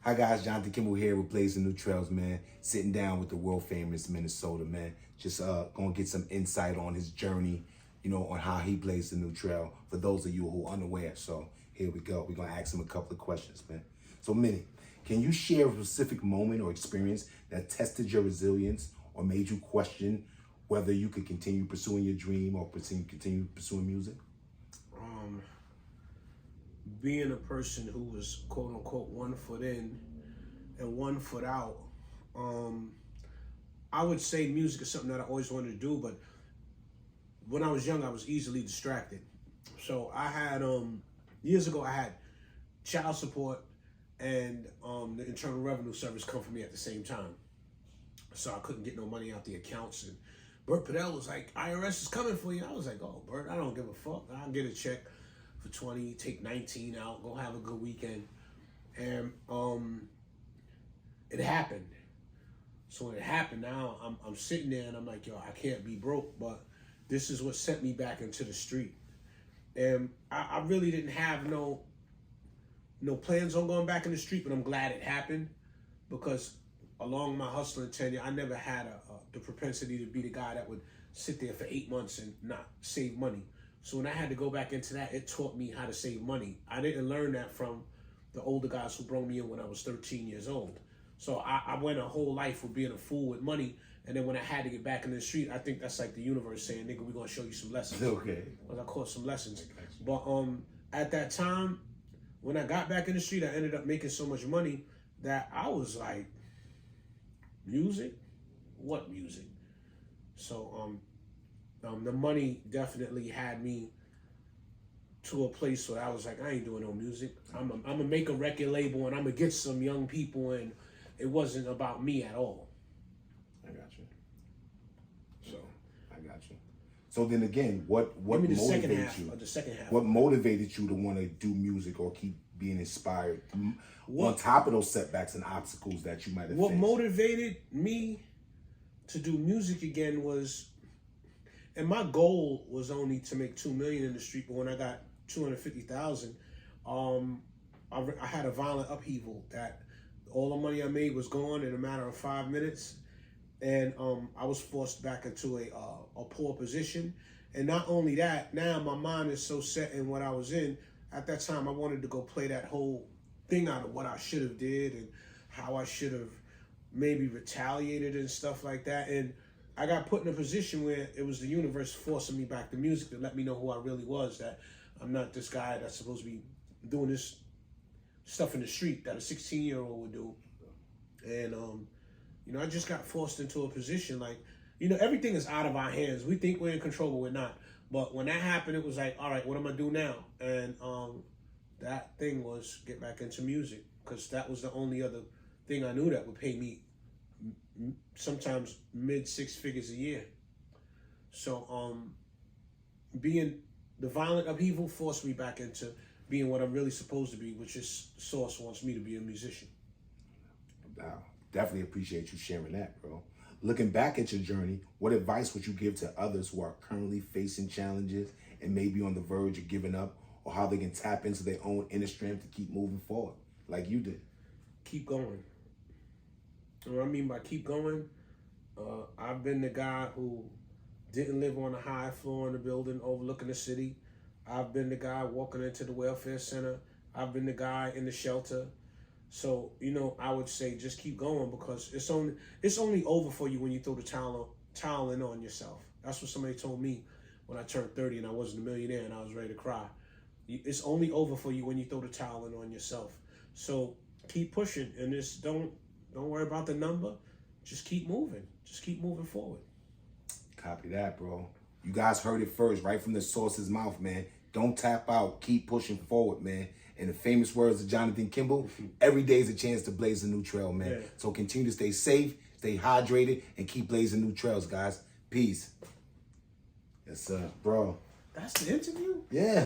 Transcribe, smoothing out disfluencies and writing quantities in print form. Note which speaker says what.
Speaker 1: Hi guys, Jonathan Kimball here with Blazing New Trails, man. Sitting down with the world famous Minnesota, man. Just gonna get some insight on his journey, on how he blazed the new trail for those of you who are unaware. So here we go. We're gonna ask him a couple of questions, man. So Minnie, can you share a specific moment or experience that tested your resilience or made you question whether you could continue pursuing your dream or continue pursuing music?
Speaker 2: Being a person who was quote unquote 1 foot in and 1 foot out, I would say music is something that I always wanted to do, but when I was young, I was easily distracted. So I had, years ago, I had child support and the Internal Revenue Service come for me at the same time. So I couldn't get no money out the accounts. And Bert Padell was like, IRS is coming for you. I was like, oh, Bert, I don't give a fuck. I'll get a check for 20, take 19 out, go have a good weekend. And it happened. So when it happened, now I'm sitting there and I'm like, yo, I can't be broke, but this is what sent me back into the street. And I really didn't have no plans on going back in the street, but I'm glad it happened, because along my hustling tenure, I never had the propensity to be the guy that would sit there for 8 months and not save money. So when I had to go back into that, it taught me how to save money. I didn't learn that from the older guys who brought me in when I was 13 years old. So I went a whole life with being a fool with money, and then when I had to get back in the street, I think that's like the universe saying, nigga, we're gonna show you some lessons.
Speaker 1: Okay.
Speaker 2: Well, I caught some lessons. But at that time, when I got back in the street, I ended up making so much money that I was like, music? What music? So the money definitely had me to a place where I was like, I ain't doing no music. I'm gonna make a record label and I'm gonna get some young people, and it wasn't about me at all.
Speaker 1: I got you. So then again, what motivated you?
Speaker 2: The second half.
Speaker 1: What motivated you to want to do music or keep being inspired on top of those setbacks and obstacles that you might have
Speaker 2: What
Speaker 1: faced?
Speaker 2: motivated me to do music again was, and my goal was only to make $2 million in the street, but when I got 250,000, I had a violent upheaval that all the money I made was gone in a matter of 5 minutes, and I was forced back into a poor position. And not only that, now my mind is so set in what I was in. At that time, I wanted to go play that whole thing out of what I should have did and how I should have maybe retaliated and stuff like that. And I got put in a position where it was the universe forcing me back to music to let me know who I really was, that I'm not this guy that's supposed to be doing this stuff in the street that a 16-year-old would do. And, I just got forced into a position like, everything is out of our hands. We think we're in control, but we're not. But when that happened, it was like, all right, what am I do now? And that thing was get back into music, because that was the only other thing I knew that would pay me sometimes mid-6 figures a year. So being the violent upheaval forced me back into being what I'm really supposed to be, which is Source wants me to be a musician.
Speaker 1: Wow. Definitely appreciate you sharing that, bro. Looking back at your journey, what advice would you give to others who are currently facing challenges and maybe on the verge of giving up, or how they can tap into their own inner strength to keep moving forward like you did?
Speaker 2: Keep going. And what I mean by keep going, I've been the guy who didn't live on a high floor in the building overlooking the city. I've been the guy walking into the welfare center. I've been the guy in the shelter. So, I would say just keep going, because it's only over for you when you throw the towel in on yourself. That's what somebody told me when I turned 30 and I wasn't a millionaire and I was ready to cry. It's only over for you when you throw the towel in on yourself. So keep pushing, and just don't worry about the number. Just keep moving. Just keep moving forward.
Speaker 1: Copy that, bro. You guys heard it first, right from the Source's mouth, man. Don't tap out. Keep pushing forward, man. In the famous words of Jonathan Kimball, every day is a chance to blaze a new trail, man. Yeah. So continue to stay safe, stay hydrated, and keep blazing new trails, guys. Peace. Yes, sir. Bro.
Speaker 2: That's the interview?
Speaker 1: Yeah.